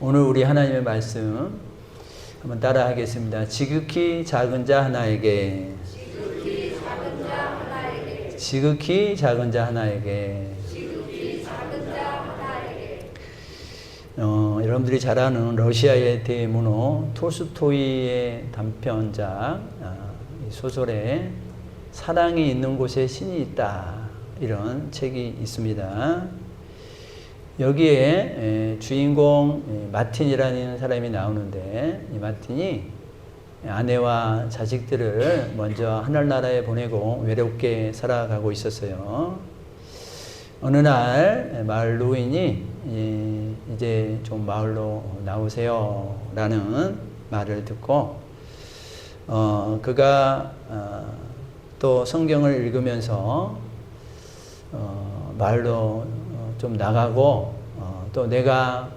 오늘 우리 하나님의 말씀 한번 따라 하겠습니다. 지극히 작은 자 하나에게, 지극히 작은 자 하나에게, 지극히 작은 자 하나에게, 지극히 작은 자 하나에게. 여러분들이 잘 아는 러시아의 대문호 톨스토이의 단편작 이 소설에 사랑이 있는 곳에 신이 있다, 이런 책이 있습니다. 여기에 주인공 마틴이라는 사람이 나오는데, 이 마틴이 아내와 자식들을 먼저 하늘나라에 보내고 외롭게 살아가고 있었어요. 어느 날 마을 노인이 이제 좀 마을로 나오세요 라는 말을 듣고 그가 또 성경을 읽으면서 마을로 좀 나가고 또 내가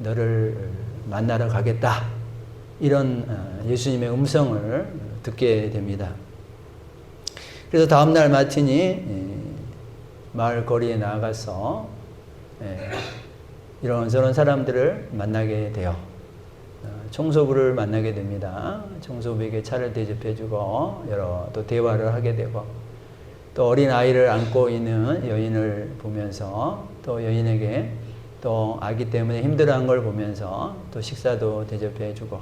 너를 만나러 가겠다, 이런 예수님의 음성을 듣게 됩니다. 그래서 다음날 마틴이 마을 거리에 나가서 이런저런 사람들을 만나게 돼요. 청소부를 만나게 됩니다. 청소부에게 차를 대접해주고 또 대화를 하게 되고, 또 어린 아이를 안고 있는 여인을 보면서 또 여인에게 또 아기 때문에 힘들어한 걸 보면서 또 식사도 대접해주고,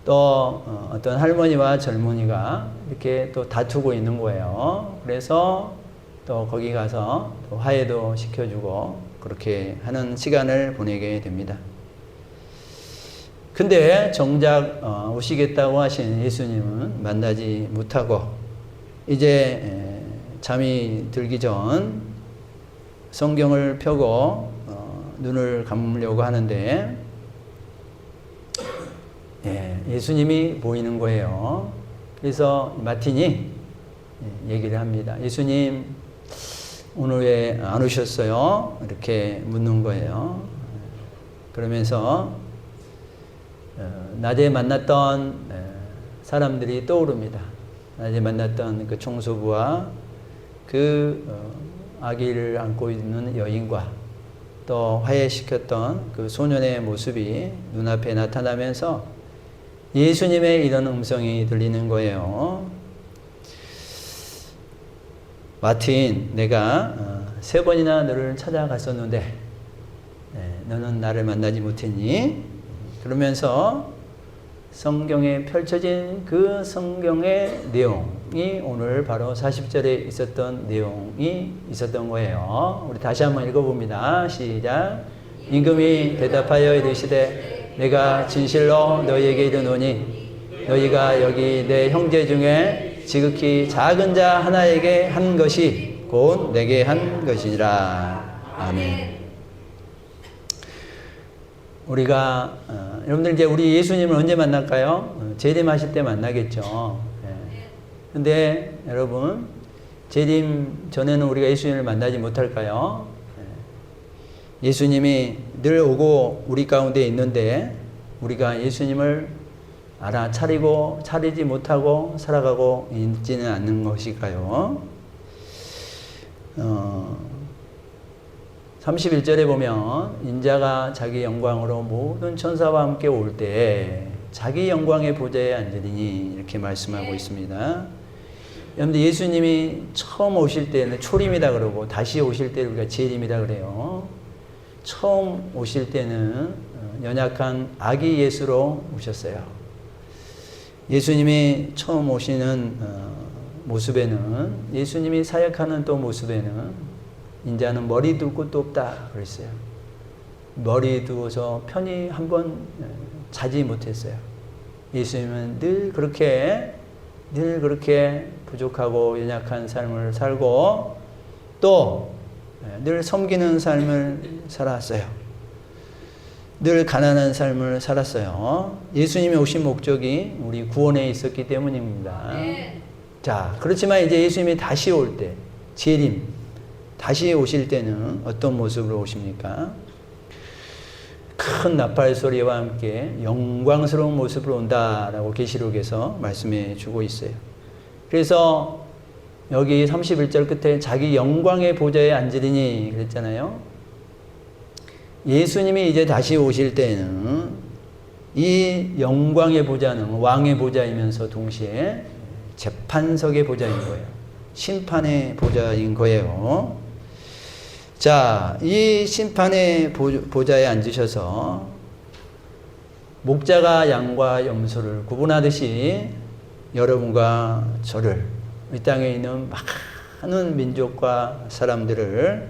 또 어떤 할머니와 젊은이가 이렇게 또 다투고 있는 거예요. 그래서 또 거기 가서 또 화해도 시켜주고 그렇게 하는 시간을 보내게 됩니다. 근데 정작 오시겠다고 하신 예수님은 만나지 못하고 이제 잠이 들기 전 성경을 펴고 눈을 감으려고 하는데 예수님이 보이는 거예요. 그래서 마틴이 얘기를 합니다. 예수님 오늘 왜 안 오셨어요? 이렇게 묻는 거예요. 그러면서 낮에 만났던 사람들이 떠오릅니다. 낮에 만났던 그 청소부와 그 아기를 안고 있는 여인과 또 화해시켰던 그 소년의 모습이 눈앞에 나타나면서 예수님의 이런 음성이 들리는 거예요. 마틴, 내가 3번이나 너를 찾아갔었는데 너는 나를 만나지 못했니? 그러면서 성경에 펼쳐진 그 성경의 내용이 오늘 바로 40절에 있었던 내용이 있었던 거예요. 우리 다시 한번 읽어봅니다. 시작. 임금이 대답하여 이르시되 내가 진실로 너희에게 이르노니 너희가 여기 내 형제 중에 지극히 작은 자 하나에게 한 것이 곧 내게 한 것이니라. 아멘. 우리가 여러분들 이제 우리 예수님을 언제 만날까요? 재림하실 때 만나겠죠. 근데 여러분, 재림 전에는 우리가 예수님을 만나지 못할까요? 예수님이 늘 오고 우리 가운데 있는데 우리가 예수님을 알아차리고 차리지 못하고 살아가고 있지는 않는 것일까요? 31절에 보면 인자가 자기 영광으로 모든 천사와 함께 올 때 자기 영광의 보좌에 앉으리니, 이렇게 말씀하고 있습니다. 여러분들, 예수님이 처음 오실 때는 초림이다 그러고 다시 오실 때 우리가 재림이다 그래요. 처음 오실 때는 연약한 아기 예수로 오셨어요. 예수님이 처음 오시는 모습에는, 예수님이 사역하는 또 모습에는 인자는 머리 둘 곳도 없다 그랬어요. 머리 두어서 편히 한번 자지 못했어요. 예수님은 늘 그렇게 부족하고 연약한 삶을 살고 또 늘 섬기는 삶을 살았어요. 늘 가난한 삶을 살았어요. 예수님이 오신 목적이 우리 구원에 있었기 때문입니다. 자, 그렇지만 이제 예수님이 다시 올 때, 재림, 다시 오실 때는 어떤 모습으로 오십니까? 큰 나팔 소리와 함께 영광스러운 모습으로 온다라고 계시록에서 말씀해 주고 있어요. 그래서 여기 31절 끝에 자기 영광의 보좌에 앉으리니 그랬잖아요. 예수님이 이제 다시 오실 때는 이 영광의 보좌는 왕의 보좌이면서 동시에 재판석의 보좌인 거예요. 심판의 보좌인 거예요. 자, 이 심판의 보좌에 앉으셔서 목자가 양과 염소를 구분하듯이 여러분과 저를, 이 땅에 있는 많은 민족과 사람들을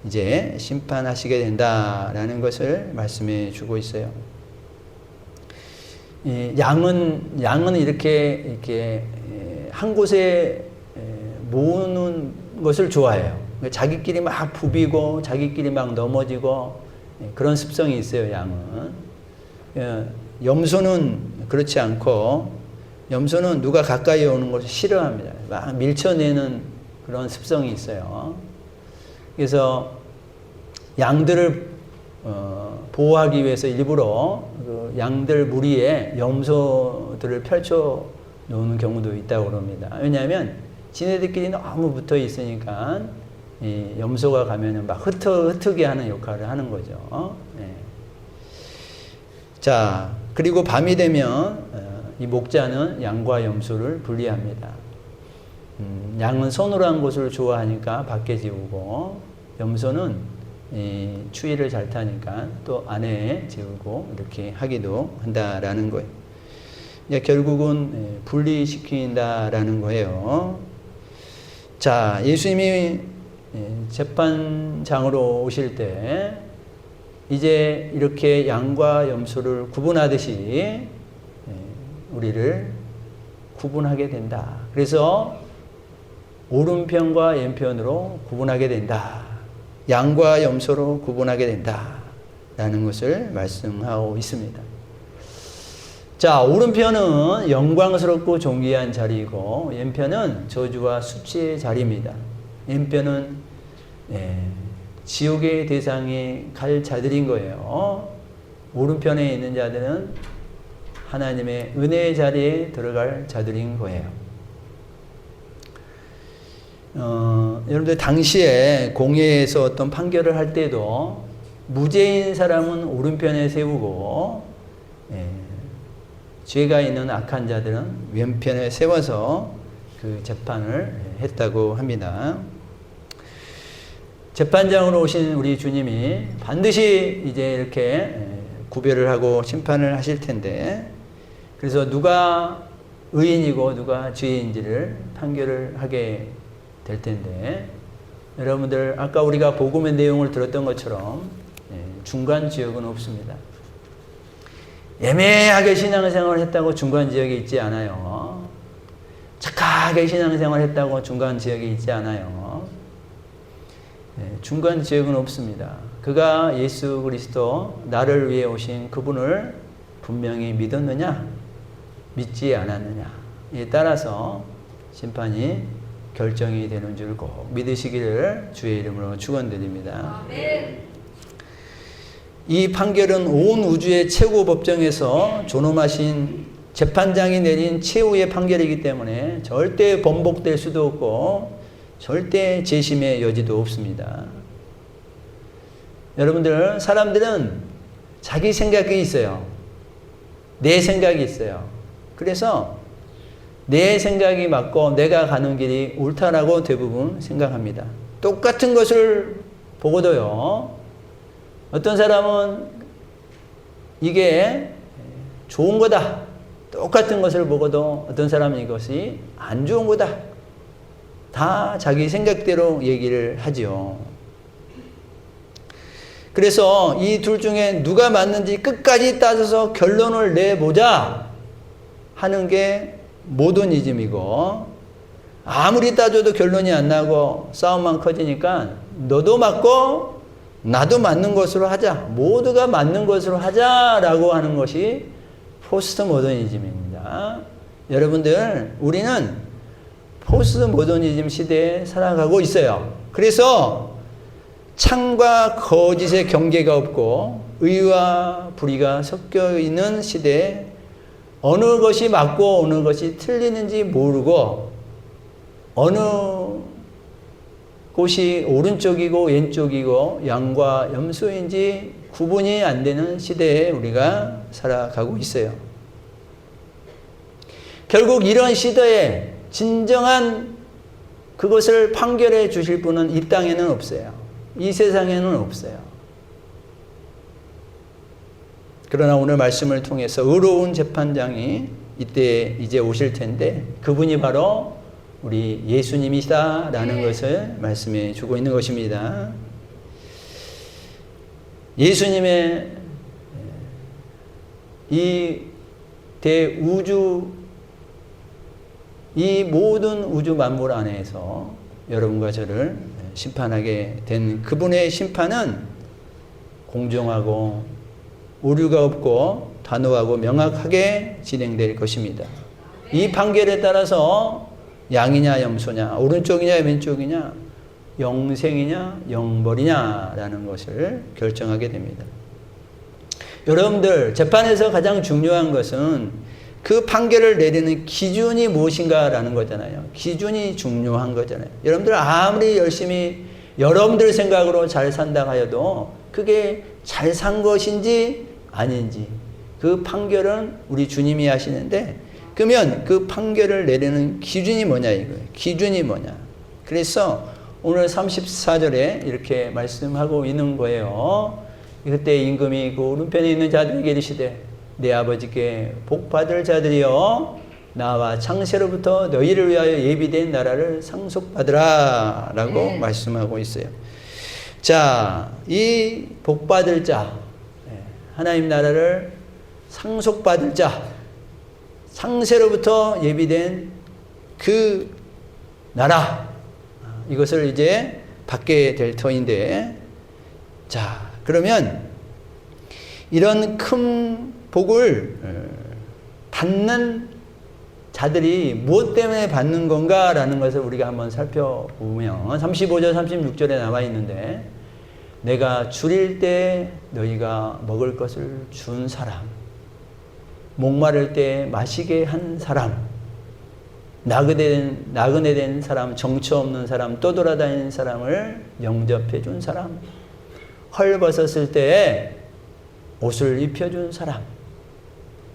이제 심판하시게 된다라는 것을 말씀해 주고 있어요. 양은 이렇게 한 곳에 모으는 것을 좋아해요. 자기끼리 막 부비고 자기끼리 막 넘어지고 그런 습성이 있어요, 양은. 염소는 그렇지 않고, 염소는 누가 가까이 오는 것을 싫어합니다. 막 밀쳐내는 그런 습성이 있어요. 그래서 양들을 보호하기 위해서 일부러 그 양들 무리에 염소들을 펼쳐 놓는 경우도 있다고 그럽니다. 왜냐하면 지네들끼리 너무 붙어 있으니까 이 염소가 가면은 막 흩트게 하는 역할을 하는 거죠. 네. 자, 그리고 밤이 되면 이 목자는 양과 염소를 분리합니다. 양은 서늘한 곳을 좋아하니까 밖에 지우고, 염소는 이 추위를 잘 타니까 또 안에 지우고 이렇게 하기도 한다라는 거예요. 이제 결국은 분리시킨다라는 거예요. 자, 예수님이 재판장으로 오실 때 이제 이렇게 양과 염소를 구분하듯이 우리를 구분하게 된다. 그래서 오른편과 왼편으로 구분하게 된다. 양과 염소로 구분하게 된다. 라는 것을 말씀하고 있습니다. 자, 오른편은 영광스럽고 존귀한 자리이고, 왼편은 저주와 수치의 자리입니다. 왼편은 지옥의 대상이 갈 자들인 거예요. 오른편에 있는 자들은 하나님의 은혜의 자리에 들어갈 자들인 거예요. 여러분들 당시에 공회에서 어떤 판결을 할 때도 무죄인 사람은 오른편에 세우고 죄가 있는 악한 자들은 왼편에 세워서 그 재판을 했다고 합니다. 재판장으로 오신 우리 주님이 반드시 이제 이렇게 구별을 하고 심판을 하실 텐데, 그래서 누가 의인이고 누가 죄인지를 판결을 하게 될 텐데, 여러분들 아까 우리가 복음의 내용을 들었던 것처럼 중간 지역은 없습니다. 애매하게 신앙생활을 했다고 중간 지역에 있지 않아요. 착하게 신앙생활을 했다고 중간 지역에 있지 않아요. 중간 지역은 없습니다. 그가 예수 그리스도 나를 위해 오신 그분을 분명히 믿었느냐 믿지 않았느냐에 따라서 심판이 결정이 되는 줄 꼭 믿으시기를 주의 이름으로 축원드립니다. 아멘. 이 판결은 온 우주의 최고 법정에서 존엄하신 재판장이 내린 최후의 판결이기 때문에 절대 번복될 수도 없고 절대 재심의 여지도 없습니다. 여러분들, 사람들은 자기 생각이 있어요. 내 생각이 있어요. 그래서 내 생각이 맞고 내가 가는 길이 옳다라고 대부분 생각합니다. 똑같은 것을 보고도요, 어떤 사람은 이게 좋은 거다. 똑같은 것을 보고도 어떤 사람은 이것이 안 좋은 거다. 다 자기 생각대로 얘기를 하지요. 그래서 이 둘 중에 누가 맞는지 끝까지 따져서 결론을 내보자 하는 게 모더니즘이고, 아무리 따져도 결론이 안 나고 싸움만 커지니까 너도 맞고 나도 맞는 것으로 하자, 모두가 맞는 것으로 하자라고 하는 것이 포스트 모더니즘입니다. 여러분들, 우리는 포스트 모더니즘 시대에 살아가고 있어요. 그래서 참과 거짓의 경계가 없고 의와 불의가 섞여 있는 시대에 어느 것이 맞고 어느 것이 틀리는지 모르고 어느 꽃이 오른쪽이고 왼쪽이고 양과 염소인지 구분이 안 되는 시대에 우리가 살아가고 있어요. 결국 이런 시대에 진정한 그것을 판결해 주실 분은 이 땅에는 없어요. 이 세상에는 없어요. 그러나 오늘 말씀을 통해서 의로운 재판장이 이때 이제 오실 텐데 그분이 바로 우리 예수님이시다라는 것을 말씀해 주고 있는 것입니다. 예수님의 이 대우주, 이 모든 우주 만물 안에서 여러분과 저를 심판하게 된 그분의 심판은 공정하고 오류가 없고 단호하고 명확하게 진행될 것입니다. 이 판결에 따라서 양이냐 염소냐, 오른쪽이냐 왼쪽이냐, 영생이냐 영벌이냐라는 것을 결정하게 됩니다. 여러분들, 재판에서 가장 중요한 것은 그 판결을 내리는 기준이 무엇인가라는 거잖아요. 기준이 중요한 거잖아요. 여러분들 아무리 열심히 여러분들 생각으로 잘 산다 하여도 그게 잘 산 것인지 아닌지 그 판결은 우리 주님이 하시는데, 그러면 그 판결을 내리는 기준이 뭐냐 이거예요. 기준이 뭐냐. 그래서 오늘 34절에 이렇게 말씀하고 있는 거예요. 그때 임금이 그 오른편에 있는 자들에게 이르시되 내 아버지께 복받을 자들이여 나와 창세로부터 너희를 위하여 예비된 나라를 상속받으라 라고 말씀하고 있어요. 자, 이 복받을 자, 하나님 나라를 상속받을 자, 창세로부터 예비된 그 나라, 이것을 이제 받게 될 터인데, 자, 그러면 이런 큰 복을 받는 자들이 무엇 때문에 받는 건가라는 것을 우리가 한번 살펴보면 35절 36절에 나와 있는데, 내가 줄일 때 너희가 먹을 것을 준 사람, 목마를 때 마시게 한 사람, 나그네 된 사람, 정처 없는 사람, 떠돌아다니는 사람을 영접해 준 사람, 헐벗었을 때 옷을 입혀준 사람,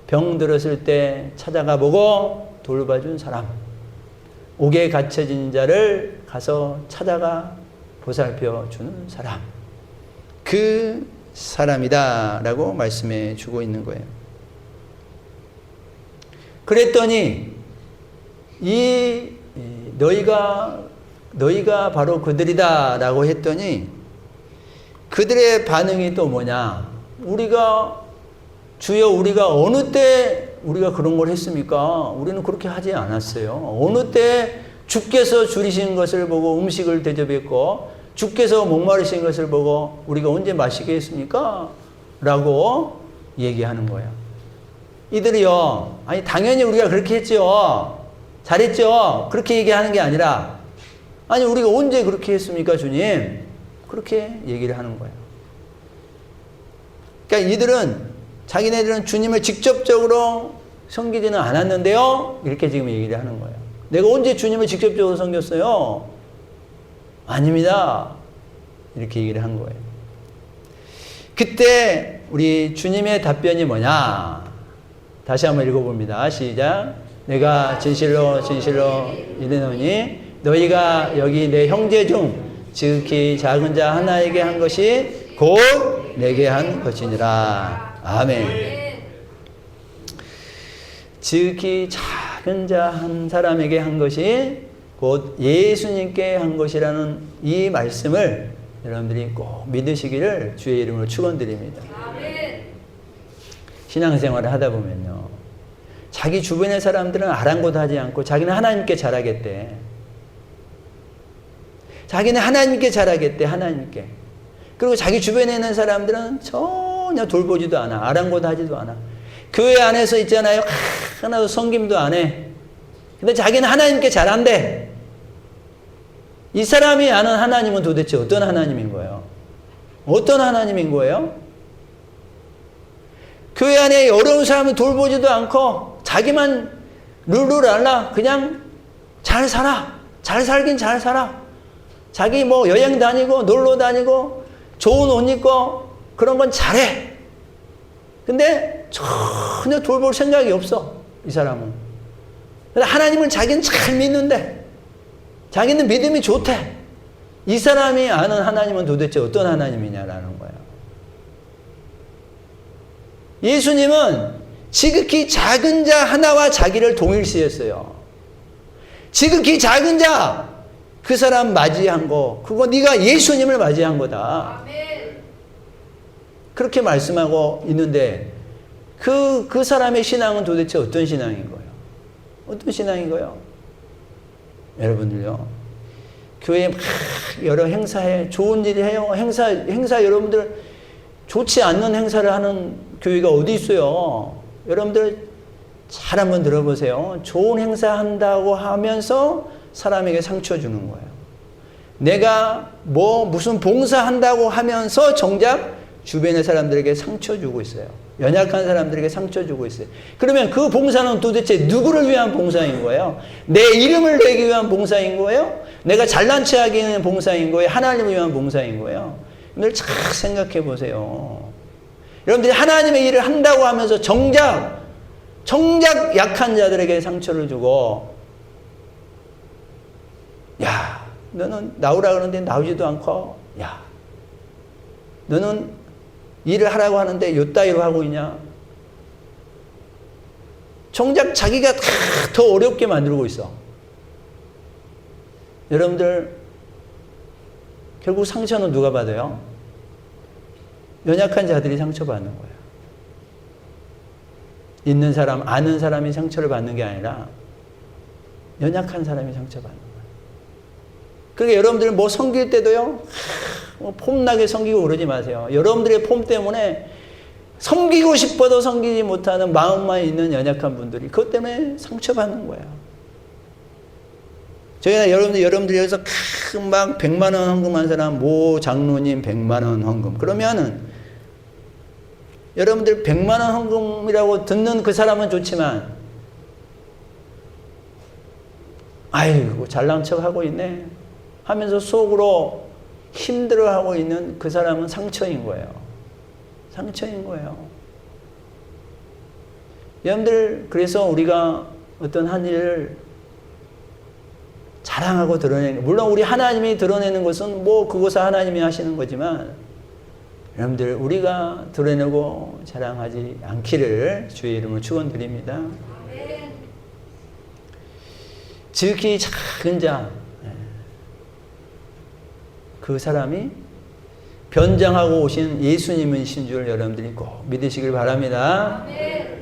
병 들었을 때 찾아가 보고 돌봐준 사람, 옥에 갇혀진 자를 가서 찾아가 보살펴 주는 사람, 그 사람이다 라고 말씀해 주고 있는 거예요. 그랬더니 너희가 바로 그들이다 라고 했더니 그들의 반응이 또 뭐냐? 주여 우리가 어느 때 우리가 그런 걸 했습니까? 우리는 그렇게 하지 않았어요. 어느 때 주께서 줄이신 것을 보고 음식을 대접했고 주께서 목마르신 것을 보고 우리가 언제 마시게 했습니까? 라고 얘기하는 거예요. 이들이요, 아니 당연히 우리가 그렇게 했죠. 잘했죠. 그렇게 얘기하는 게 아니라, 아니 우리가 언제 그렇게 했습니까 주님? 그렇게 얘기를 하는 거예요. 그러니까 자기네들은 주님을 직접적으로 섬기지는 않았는데요, 이렇게 지금 얘기를 하는 거예요. 내가 언제 주님을 직접적으로 섬겼어요? 아닙니다. 이렇게 얘기를 한 거예요. 그때 우리 주님의 답변이 뭐냐? 다시 한번 읽어봅니다. 시작. 내가 진실로 진실로 이르노니 너희가 여기 내 형제 중 지극히 작은 자 하나에게 한 것이 곧 내게 한 것이니라. 아멘. 지극히 작은 자 한 사람에게 한 것이 곧 예수님께 한 것이라는 이 말씀을 여러분들이 꼭 믿으시기를 주의 이름으로 축원드립니다. 아멘. 신앙생활을 하다 보면요, 자기 주변의 사람들은 아랑곳하지 않고 자기는 하나님께 잘하겠대. 자기는 하나님께 잘하겠대. 하나님께. 그리고 자기 주변에 있는 사람들은 전혀 돌보지도 않아. 아랑곳하지도 않아. 교회 안에서 있잖아요, 하나도 섬김도 안 해. 근데 자기는 하나님께 잘한대. 이 사람이 아는 하나님은 도대체 어떤 하나님인 거예요? 어떤 하나님인 거예요? 교회 안에 어려운 사람을 돌보지도 않고 자기만 룰루랄라 그냥 잘 살아. 잘 살긴 잘 살아. 자기 뭐 여행 다니고 놀러 다니고 좋은 옷 입고 그런 건 잘해. 근데 전혀 돌볼 생각이 없어. 이 사람은. 하나님을 자기는 잘 믿는데 자기는 믿음이 좋대. 이 사람이 아는 하나님은 도대체 어떤 하나님이냐라는 거야. 예수님은 지극히 작은 자 하나와 자기를 동일시했어요. 지극히 작은 자, 그 사람 맞이한 거, 그거 네가 예수님을 맞이한 거다. 아멘. 그렇게 말씀하고 있는데 그 사람의 신앙은 도대체 어떤 신앙인 거예요? 어떤 신앙인 거예요? 여러분들요, 교회에 막 여러 행사에 좋은 일 해요. 행사 여러분들 좋지 않는 행사를 하는 교회가 어디 있어요? 여러분들 잘 한번 들어보세요. 좋은 행사 한다고 하면서 사람에게 상처 주는 거예요. 내가 무슨 봉사 한다고 하면서 정작 주변의 사람들에게 상처 주고 있어요. 연약한 사람들에게 상처 주고 있어요. 그러면 그 봉사는 도대체 누구를 위한 봉사인 거예요? 내 이름을 내기 위한 봉사인 거예요? 내가 잘난 체 하기 위한 봉사인 거예요? 하나님을 위한 봉사인 거예요? 여러분들 잘 생각해 보세요. 여러분들이 하나님의 일을 한다고 하면서 정작 약한 자들에게 상처를 주고, 야, 너는 나오라 그러는데 나오지도 않고, 야, 너는 일을 하라고 하는데 요따위로 하고 있냐? 정작 자기가 더 어렵게 만들고 있어. 여러분들, 결국 상처는 누가 받아요? 연약한 자들이 상처받는 거예요. 있는 사람, 아는 사람이 상처를 받는 게 아니라 연약한 사람이 상처받는 거예요. 그러니까 여러분들 뭐 섬길 때도요, 폼나게 섬기고 그러지 마세요. 여러분들의 폼 때문에 섬기고 싶어도 섬기지 못하는 마음만 있는 연약한 분들이 그것 때문에 상처받는 거예요. 저희가 여러분들 여기서 막 100만 원 헌금한 사람, 모 장로님 100만 원 헌금. 그러면은 여러분들 100만 원 헌금이라고 듣는 그 사람은 좋지만, 아이고 잘난 척 하고 있네 하면서 속으로 힘들어하고 있는 그 사람은 상처인 거예요. 상처인 거예요. 여러분들, 그래서 우리가 어떤 한 일을 자랑하고 드러내는, 물론 우리 하나님이 드러내는 것은 뭐 그것을 하나님이 하시는 거지만, 여러분들 우리가 드러내고 자랑하지 않기를 주의 이름으로 축원드립니다. 아멘. 지극히 작은 자, 그 사람이 변장하고 오신 예수님이신 줄 여러분들이 꼭 믿으시길 바랍니다. 아멘.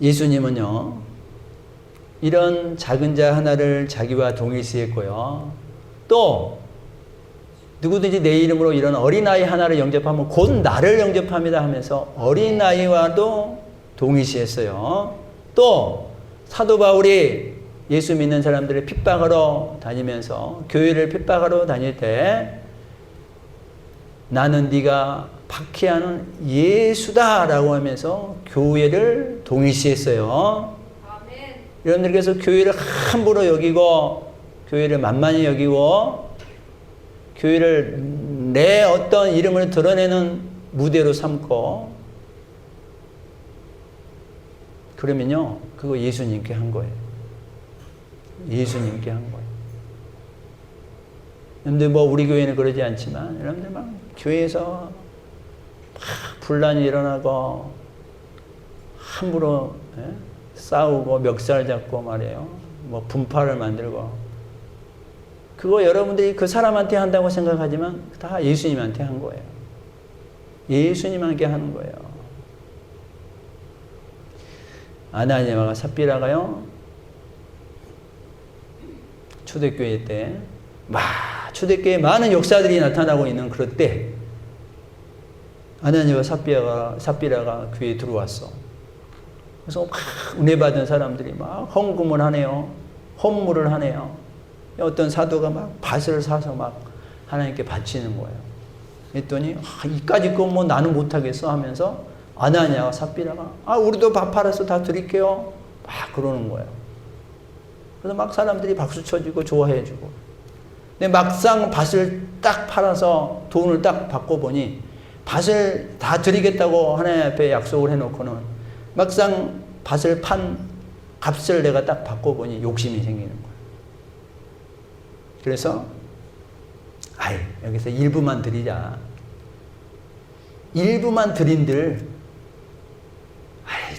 예수님은요, 이런 작은 자 하나를 자기와 동일시했고요, 또 누구든지 내 이름으로 이런 어린아이 하나를 영접하면 곧 나를 영접합니다 하면서 어린아이와도 동일시했어요. 또 사도 바울이 예수 믿는 사람들을 핍박하러 다니면서, 교회를 핍박하러 다닐 때 나는 네가 박해하는 예수다라고 하면서 교회를 동일시했어요. 아멘. 여러분들께서 교회를 함부로 여기고, 교회를 만만히 여기고, 교회를 내 어떤 이름을 드러내는 무대로 삼고, 그러면요, 그거 예수님께 한 거예요. 예수님께 한 거예요. 여러분들 뭐 우리 교회는 그러지 않지만, 여러분들 막 교회에서 막 분란이 일어나고 함부로 싸우고 멱살 잡고 말이에요. 뭐 분파를 만들고, 그거 여러분들이 그 사람한테 한다고 생각하지만 다 예수님한테 한 거예요. 예수님한테 하는 거예요. 아나니아와 삽비라가요, 초대교회 때 초대교회에 많은 역사들이 나타나고 있는 그럴 때 아나니아와 삽비라가 교회에 들어왔어. 그래서 막 은혜 받은 사람들이 막 헌금을 하네요. 헌물을 하네요. 어떤 사도가 막 밭을 사서 막 하나님께 바치는 거예요. 그랬더니 이까짓 건 뭐 나는 못하겠어 하면서 아나니아와 삽비라가 우리도 밥 팔아서 다 드릴게요 막 그러는 거예요. 그래서 막 사람들이 박수 쳐주고 좋아해주고. 근데 막상 밭을 딱 팔아서 돈을 딱 받고 보니 밭을 다 드리겠다고 하나님 앞에 약속을 해놓고는 막상 밭을 판 값을 내가 딱 받고 보니 욕심이 생기는 거예요. 그래서 여기서 일부만 드리자. 일부만 드린들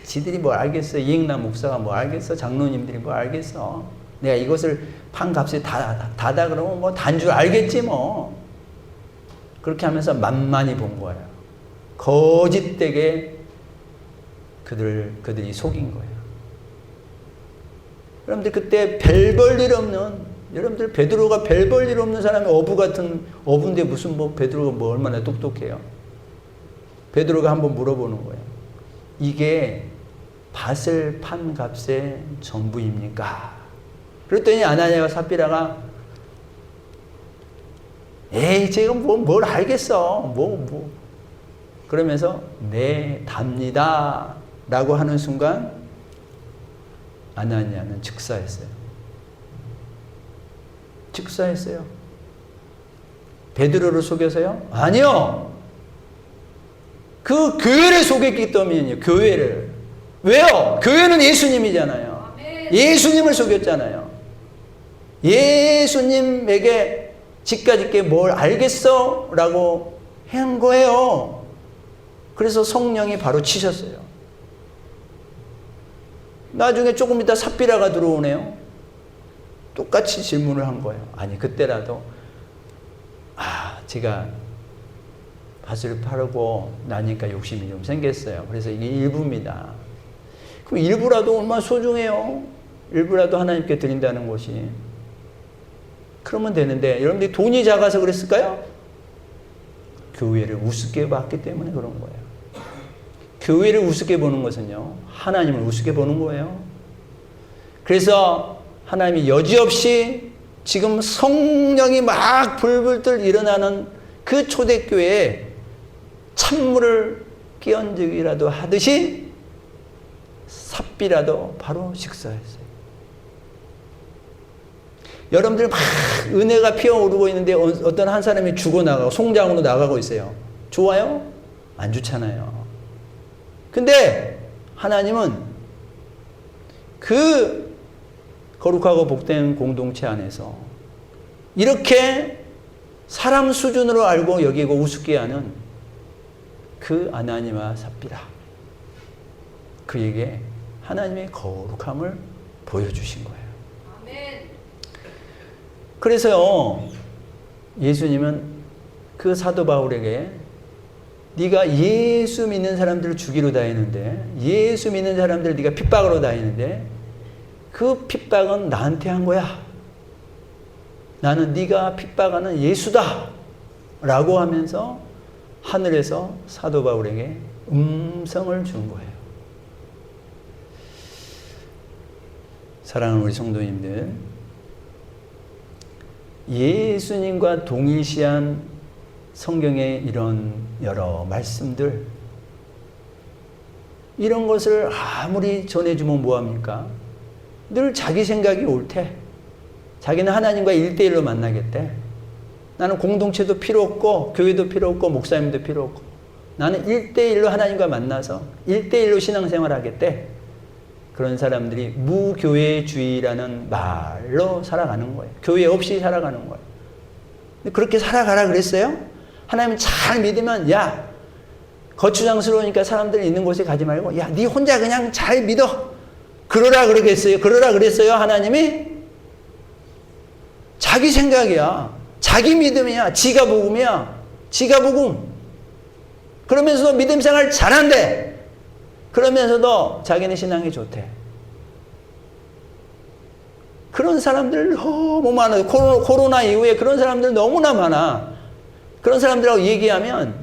지들이 뭘 알겠어. 이행남 목사가 뭘 알겠어. 장로님들이 뭘 알겠어. 내가 이것을 판 값이 다다 그러면 뭐 단 줄 알겠지 뭐. 그렇게 하면서 만만히 본 거예요. 거짓되게 그들이 속인 거예요. 여러분들 그때 별 볼 일 없는, 여러분들 베드로가 별 볼 일 없는 사람이 어부인데 무슨 뭐 베드로가 뭐 얼마나 똑똑해요. 베드로가 한번 물어보는 거예요. 이게 밭을 판 값의 전부입니까? 그랬더니 아나니아와 삽비라가 제가 뭘 알겠어. 그러면서 네, 답니다. 라고 하는 순간 아나니아는 즉사했어요. 즉사했어요. 베드로를 속여서요? 아니요. 그 교회를 속였기 때문이에요. 교회를. 왜요? 교회는 예수님이잖아요. 예수님을 속였잖아요. 예수님에게 지까짓게 뭘 알겠어? 라고 한 거예요. 그래서 성령이 바로 치셨어요. 나중에 조금 이따 삽비라가 들어오네요. 똑같이 질문을 한 거예요. 아니 그때라도 제가 밭을 팔고 나니까 욕심이 좀 생겼어요. 그래서 이게 일부입니다. 그럼 일부라도 얼마나 소중해요. 일부라도 하나님께 드린다는 것이. 그러면 되는데 여러분들이 돈이 작아서 그랬을까요? 교회를 우습게 봤기 때문에 그런 거예요. 교회를 우습게 보는 것은요, 하나님을 우습게 보는 거예요. 그래서 하나님이 여지없이 지금 성령이 막 불불 일어나는 그 초대교회에 찬물을 끼얹으기라도 하듯이 삽비라도 바로 직사했어요. 여러분들 막 은혜가 피어오르고 있는데 어떤 한 사람이 죽어나가고 송장으로 나가고 있어요. 좋아요? 안 좋잖아요. 근데 하나님은 그 거룩하고 복된 공동체 안에서 이렇게 사람 수준으로 알고 여기고 우습게 하는 그 아나니와 삽비라, 그에게 하나님의 거룩함을 보여주신 거예요. 아멘. 그래서요, 예수님은 그 사도 바울에게 네가 예수 믿는 사람들을 죽이러 다니는데, 예수 믿는 사람들을 네가 핍박으로 다니는데 그 핍박은 나한테 한 거야. 나는 네가 핍박하는 예수다 라고 하면서 하늘에서 사도 바울에게 음성을 준 거예요. 사랑하는 우리 성도님들, 예수님과 동일시한 성경의 이런 여러 말씀들, 이런 것을 아무리 전해주면 뭐합니까? 늘 자기 생각이 옳대. 자기는 하나님과 1대1로 만나겠대. 나는 공동체도 필요 없고 교회도 필요 없고 목사님도 필요 없고 나는 1대1로 하나님과 만나서 1대1로 신앙생활 하겠대. 그런 사람들이 무교회주의라는 말로 살아가는 거예요. 교회 없이 살아가는 거예요. 근데 그렇게 살아가라 그랬어요? 하나님 잘 믿으면 야, 거추장스러우니까 사람들 있는 곳에 가지 말고 야, 네 혼자 그냥 잘 믿어. 그러라 그러겠어요? 그러라 그랬어요? 하나님이? 자기 생각이야. 자기 믿음이야. 지가 복음이야. 지가 복음. 그러면서도 믿음 생활 잘한대. 그러면서도 자기는 신앙이 좋대. 그런 사람들 너무 많아요. 코로나 이후에 그런 사람들 너무나 많아. 그런 사람들하고 얘기하면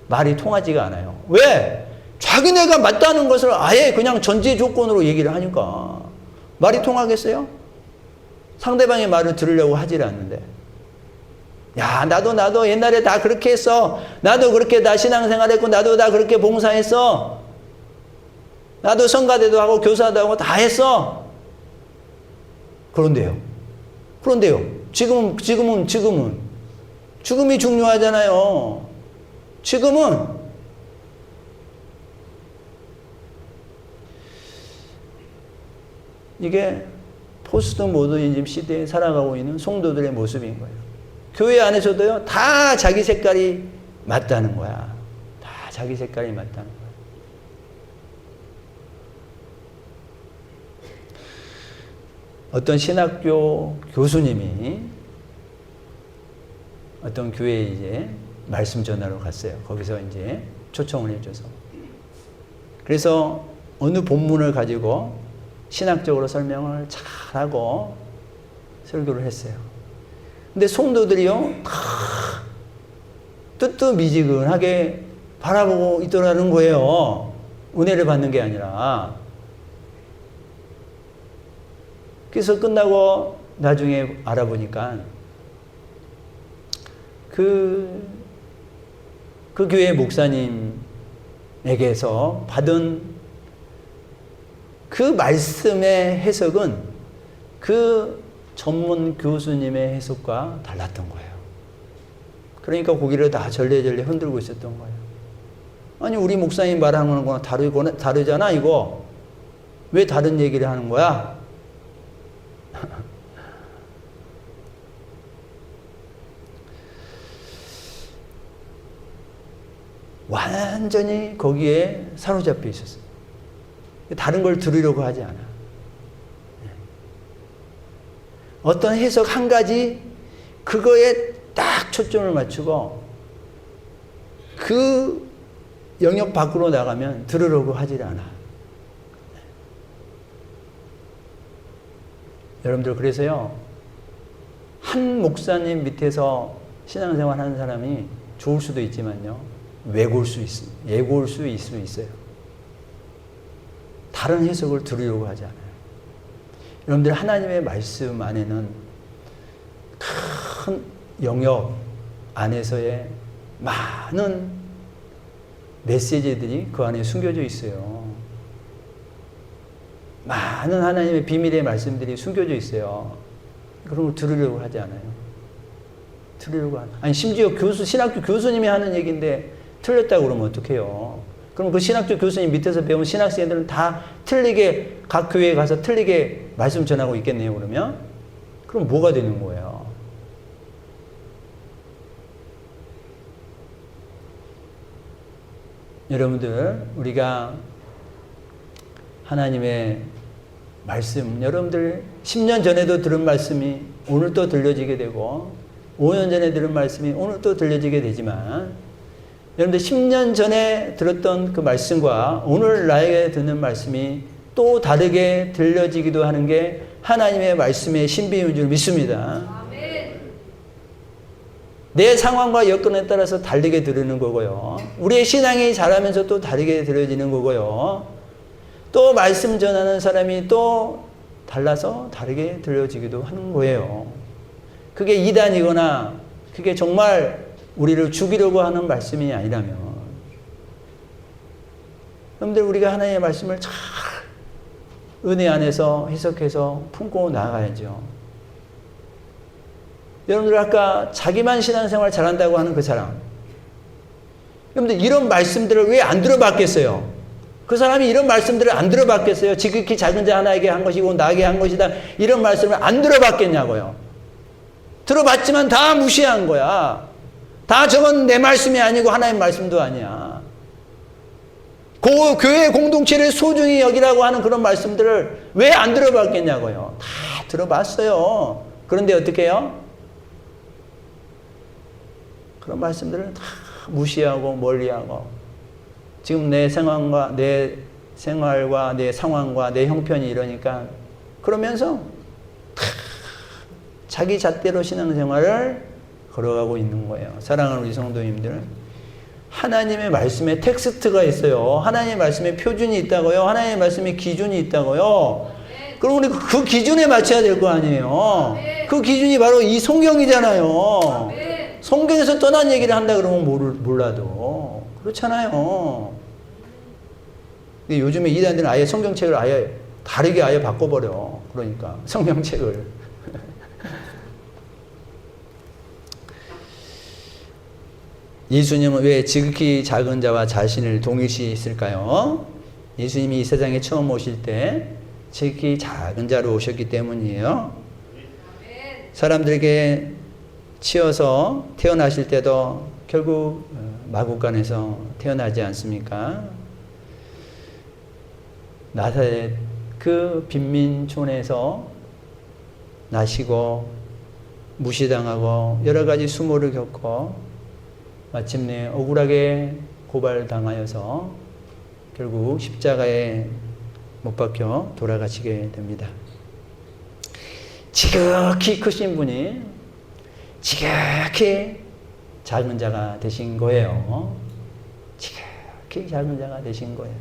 말이 통하지가 않아요. 왜? 자기네가 맞다는 것을 아예 그냥 전제 조건으로 얘기를 하니까 말이 통하겠어요? 상대방의 말을 들으려고 하질 않는데, 야, 나도 옛날에 다 그렇게 했어. 나도 그렇게 다 신앙생활 했고, 나도 다 그렇게 봉사했어. 나도 성가대도 하고, 교사도 하고 다 했어. 그런데요. 지금은 죽음이 중요하잖아요. 지금은 이게 포스트 모더니즘 시대에 살아가고 있는 성도들의 모습인 거예요. 교회 안에서도요, 다 자기 색깔이 맞다는 거야. 다 자기 색깔이 맞다는 거야. 어떤 신학교 교수님이 어떤 교회에 이제 말씀 전하러 갔어요. 거기서 이제 초청을 해줘서. 그래서 어느 본문을 가지고 신학적으로 설명을 잘하고 설교를 했어요. 근데 성도들이요, 다 뜨뜻미지근하게 바라보고 있더라는 거예요. 은혜를 받는 게 아니라. 그래서 끝나고 나중에 알아보니까 그 교회 목사님에게서 받은 그 말씀의 해석은 그 전문 교수님의 해석과 달랐던 거예요. 그러니까 고개를 다 절레절레 흔들고 있었던 거예요. 아니, 우리 목사님 말하는 거랑 다르잖아, 이거. 왜 다른 얘기를 하는 거야? 완전히 거기에 사로잡혀 있었어요. 다른 걸 들으려고 하지 않아. 어떤 해석 한 가지 그거에 딱 초점을 맞추고 그 영역 밖으로 나가면 들으려고 하질 않아. 여러분들, 그래서요, 한 목사님 밑에서 신앙생활 하는 사람이 좋을 수도 있지만요, 외골 수 있어요. 다른 해석을 들으려고 하지 않아요. 여러분들, 하나님의 말씀 안에는 큰 영역 안에서의 많은 메시지들이 그 안에 숨겨져 있어요. 많은 하나님의 비밀의 말씀들이 숨겨져 있어요. 그런 걸 들으려고 하지 않아요. 아니, 심지어 신학교 교수님이 하는 얘기인데 틀렸다고 그러면 어떡해요? 그럼 그 신학교 교수님 밑에서 배운 신학생들은 다 틀리게, 각 교회에 가서 틀리게 말씀 전하고 있겠네요, 그러면? 그럼 뭐가 되는 거예요? 여러분들, 우리가 하나님의 말씀, 여러분들 10년 전에도 들은 말씀이 오늘 또 들려지게 되고 5년 전에 들은 말씀이 오늘 또 들려지게 되지만, 여러분들 10년 전에 들었던 그 말씀과 오늘 나에게 듣는 말씀이 또 다르게 들려지기도 하는 게 하나님의 말씀의 신비인 줄 믿습니다. 아멘. 내 상황과 여건에 따라서 다르게 들으는 거고요. 우리의 신앙이 자라면서 또 다르게 들려지는 거고요. 또 말씀 전하는 사람이 또 달라서 다르게 들려지기도 하는 거예요. 그게 이단이거나 그게 정말 우리를 죽이려고 하는 말씀이 아니라면, 여러분들, 우리가 하나님의 말씀을 잘 은혜 안에서 해석해서 품고 나가야죠. 여러분들, 아까 자기만 신앙생활 잘한다고 하는 그 사람, 여러분들 이런 말씀들을 왜 안 들어봤겠어요? 그 사람이 이런 말씀들을 안 들어봤겠어요? 지극히 작은 자 하나에게 한 것이고 나에게 한 것이다, 이런 말씀을 안 들어봤겠냐고요. 들어봤지만 다 무시한 거야. 다 저건 내 말씀이 아니고 하나님 말씀도 아니야. 그 교회 공동체를 소중히 여기라고 하는 그런 말씀들을 왜 안 들어봤겠냐고요. 다 들어봤어요. 그런데 어떻게 해요? 그런 말씀들을 다 무시하고 멀리하고, 지금 내 상황과 내 생활과 내 상황과 내 형편이 이러니까, 그러면서 다 자기 잣대로 신앙생활을 걸어가고 있는 거예요. 사랑하는 우리 성도님들, 하나님의 말씀에 텍스트가 있어요. 하나님의 말씀에 표준이 있다고요. 하나님의 말씀에 기준이 있다고요. 그럼 우리 그 기준에 맞춰야 될 거 아니에요. 그 기준이 바로 이 성경이잖아요. 성경에서 떠난 얘기를 한다 그러면 몰라도 그렇잖아요. 근데 요즘에 이단들은 아예 성경책을 아예 다르게 아예 바꿔버려. 그러니까 성경책을. 예수님은 왜 지극히 작은 자와 자신을 동일시했을까요? 예수님이 이 세상에 처음 오실 때 지극히 작은 자로 오셨기 때문이에요. 사람들에게 치여서 태어나실 때도 결국 마구간에서 태어나지 않습니까? 나사렛 그 빈민촌에서 나시고 무시당하고 여러 가지 수모를 겪고 마침내 억울하게 고발당하여서 결국 십자가에 못 박혀 돌아가시게 됩니다. 지극히 크신 분이 지극히 작은 자가 되신 거예요. 지극히 작은 자가 되신 거예요.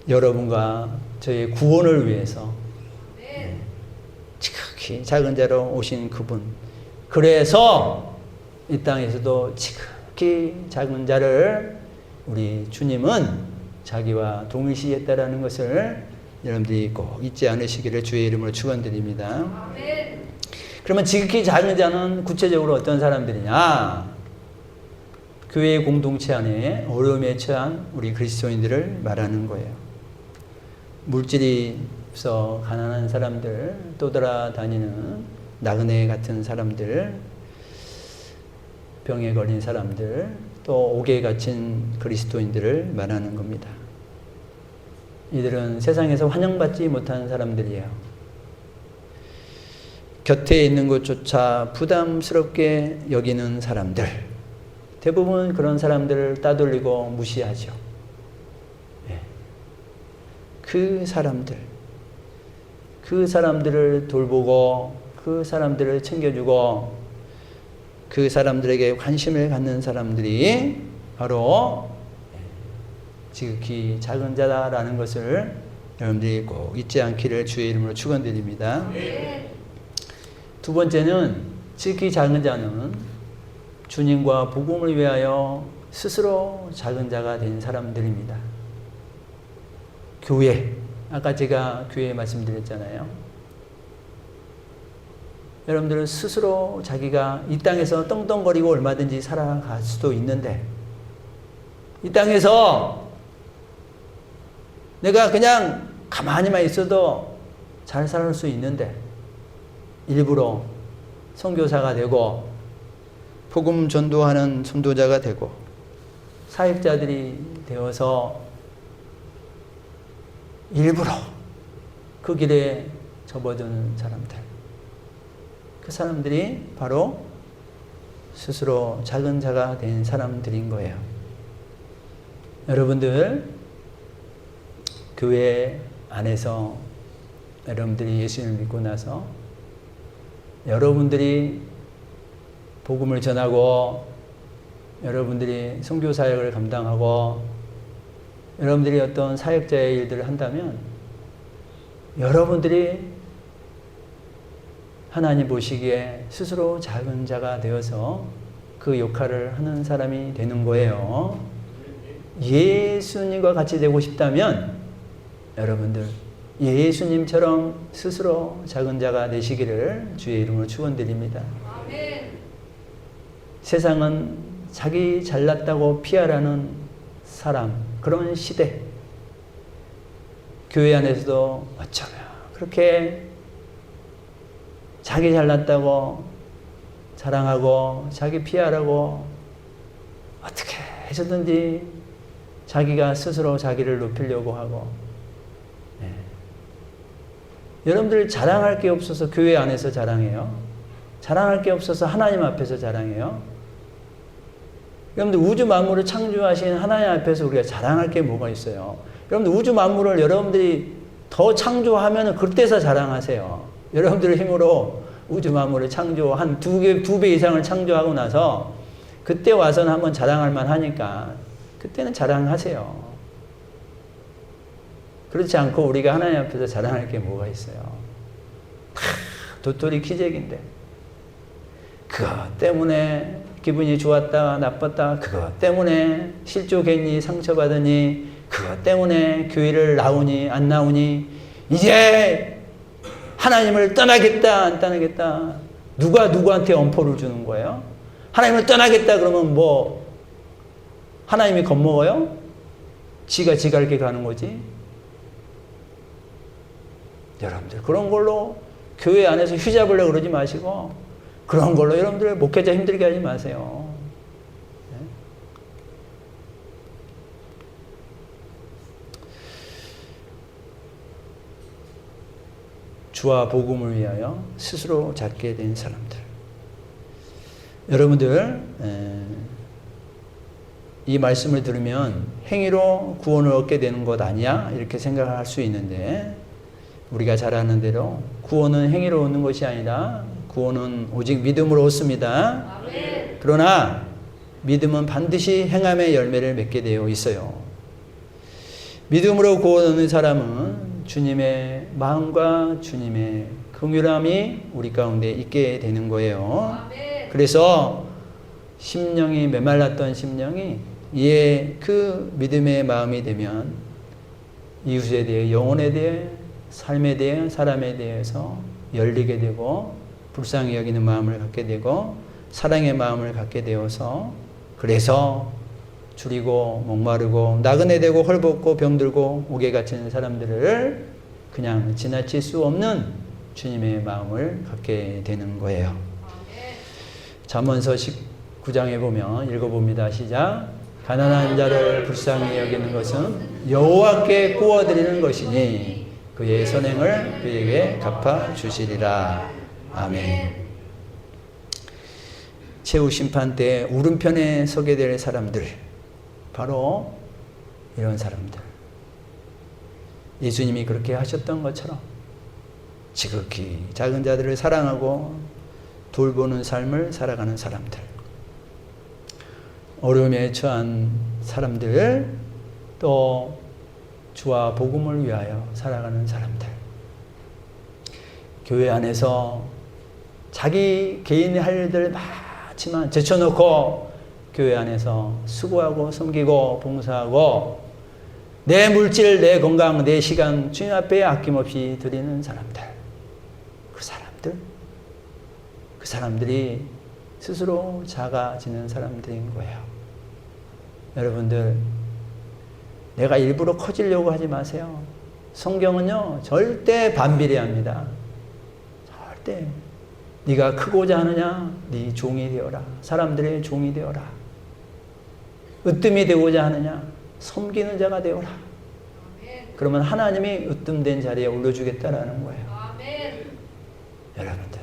여러분과 저의 구원을 위해서 지극히 작은 자로 오신 그분. 그래서 이 땅에서도 지극히 작은 자를 우리 주님은 자기와 동일시했다라는 것을 여러분들이 꼭 잊지 않으시기를 주의 이름으로 축원드립니다. 그러면 지극히 작은 자는 구체적으로 어떤 사람들이냐? 교회 공동체 안에 어려움에 처한 우리 그리스도인들을 말하는 거예요. 물질이 없어 가난한 사람들, 떠돌아다니는 나그네 같은 사람들, 병에 걸린 사람들, 또 옥에 갇힌 그리스도인들을 말하는 겁니다. 이들은 세상에서 환영받지 못하는 사람들이에요. 곁에 있는 것조차 부담스럽게 여기는 사람들. 대부분 그런 사람들을 따돌리고 무시하죠. 그 사람들을 돌보고 그 사람들을 챙겨주고 그 사람들에게 관심을 갖는 사람들이 바로 지극히 작은 자다라는 것을 여러분들이 꼭 잊지 않기를 주의 이름으로 축원드립니다. 두 번째는 지극히 작은 자는 주님과 복음을 위하여 스스로 작은 자가 된 사람들입니다. 교회, 아까 제가 교회 말씀드렸잖아요. 여러분들은 스스로 자기가 이 땅에서 떵떵거리고 얼마든지 살아갈 수도 있는데 이 땅에서 내가 그냥 가만히만 있어도 잘 살 수 있는데 일부러 선교사가 되고 복음 전도하는 선도자가 되고 사역자들이 되어서 일부러 그 길에 접어드는 사람들, 그 사람들이 바로 스스로 작은 자가 된 사람들인 거예요. 여러분들 교회 안에서 여러분들이 예수님을 믿고 나서 여러분들이 복음을 전하고 여러분들이 선교 사역을 감당하고 여러분들이 어떤 사역자의 일들을 한다면 여러분들이 하나님 보시기에 스스로 작은 자가 되어서 그 역할을 하는 사람이 되는 거예요. 예수님과 같이 되고 싶다면 여러분들 예수님처럼 스스로 작은 자가 되시기를 주의 이름으로 축원드립니다. 세상은 자기 잘났다고 피하라는 사람, 그런 시대. 교회 안에서도 어쩌면 그렇게 자기 잘났다고 자랑하고 자기 피하라고 어떻게 해서든지 자기가 스스로 자기를 높이려고 하고 여러분들 자랑할 게 없어서 교회 안에서 자랑해요. 자랑할 게 없어서 하나님 앞에서 자랑해요. 여러분들 우주 만물을 창조하신 하나님 앞에서 우리가 자랑할 게 뭐가 있어요? 여러분들 우주 만물을 여러분들이 더 창조하면 그때서 자랑하세요. 여러분들의 힘으로 우주 만물을 창조 한 두 배 이상을 창조하고 나서 그때 와서는 한번 자랑할 만하니까 그때는 자랑하세요. 그렇지 않고 우리가 하나님 앞에서 자랑할 게 뭐가 있어요? 다 도토리 키재기인데 그것 때문에 기분이 좋았다 나빴다 그것 때문에 실족했니 상처받으니 그것 때문에 교회를 나오니 안 나오니 이제 하나님을 떠나겠다 안 떠나겠다 누가 누구한테 엄포를 주는 거예요? 하나님을 떠나겠다 그러면 뭐 하나님이 겁먹어요? 지가 갈 게 가는 거지. 여러분들 그런 걸로 교회 안에서 휘잡으려고 그러지 마시고 그런 걸로 여러분들 목회자 힘들게 하지 마세요. 네? 주와 복음을 위하여 스스로 잡게 된 사람들. 여러분들 이 말씀을 들으면 행위로 구원을 얻게 되는 것 아니야? 이렇게 생각할 수 있는데 우리가 잘 아는 대로 구원은 행위로 얻는 것이 아니라 구원은 오직 믿음으로 얻습니다. 아멘. 그러나 믿음은 반드시 행함의 열매를 맺게 되어 있어요. 믿음으로 구원 얻는 사람은 주님의 마음과 주님의 긍휼함이 우리 가운데 있게 되는 거예요. 아멘. 그래서 심령이 메말랐던 심령이 이에 그 믿음의 마음이 되면 이웃에 대해 영혼에 대해 삶에 대해 사람에 대해서 열리게 되고 불쌍히 여기는 마음을 갖게 되고 사랑의 마음을 갖게 되어서 그래서 줄이고 목마르고 나그네 되고 헐벗고 병들고 옥에 갇힌 사람들을 그냥 지나칠 수 없는 주님의 마음을 갖게 되는 거예요. 아멘. 잠언서 19장에 보면 읽어봅니다. 시작. 가난한 자를 불쌍히 여기는 것은 여호와께 구워드리는 것이니 그의 선행을 그에게 갚아 주시리라. 아멘. 최후 심판 때 오른편에 서게 될 사람들, 바로 이런 사람들. 예수님이 그렇게 하셨던 것처럼 지극히 작은 자들을 사랑하고 돌보는 삶을 살아가는 사람들, 어려움에 처한 사람들, 또 주와 복음을 위하여 살아가는 사람들. 교회 안에서 자기 개인의 할 일들 많지만 제쳐놓고 교회 안에서 수고하고 섬기고 봉사하고 내 물질, 내 건강, 내 시간 주님 앞에 아낌없이 드리는 사람들. 그 사람들이 스스로 작아지는 사람들인 거예요. 여러분들, 내가 일부러 커지려고 하지 마세요. 성경은요, 절대 반비례합니다. 절대. 네가 크고자 하느냐? 네 종이 되어라. 사람들의 종이 되어라. 으뜸이 되고자 하느냐? 섬기는 자가 되어라. 그러면 하나님이 으뜸된 자리에 올려주겠다라는 거예요. 아멘. 여러분들,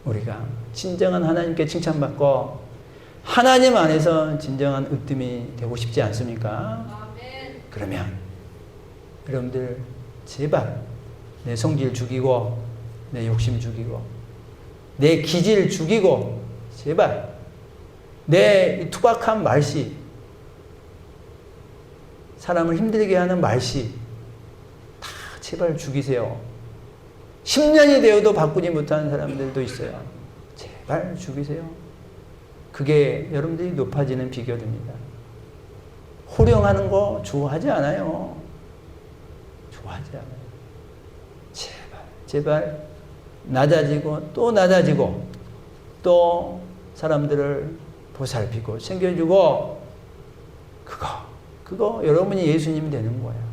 우리가 진정한 하나님께 칭찬받고 하나님 안에서 진정한 으뜸이 되고 싶지 않습니까? 아멘. 그러면 여러분들 제발 내 성질 죽이고 내 욕심 죽이고 내 기질 죽이고 제발 내 투박한 말씨, 사람을 힘들게 하는 말씨 다 제발 죽이세요. 10년이 되어도 바꾸지 못하는 사람들도 있어요. 제발 죽이세요. 그게 여러분들이 높아지는 비결입니다. 호령하는 거 좋아하지 않아요. 좋아하지 않아요. 제발 낮아지고 또 낮아지고 또 사람들을 보살피고 챙겨주고 그거 여러분이 예수님이 되는 거예요.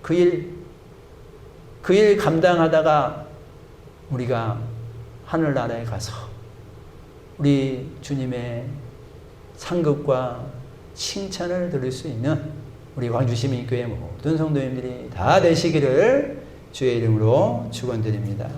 그 일 감당하다가 우리가 하늘나라에 가서 우리 주님의 상급과 칭찬을 들을 수 있는 우리 광주시민교회 모든 성도님들이 다 되시기를 주의 이름으로 축원드립니다.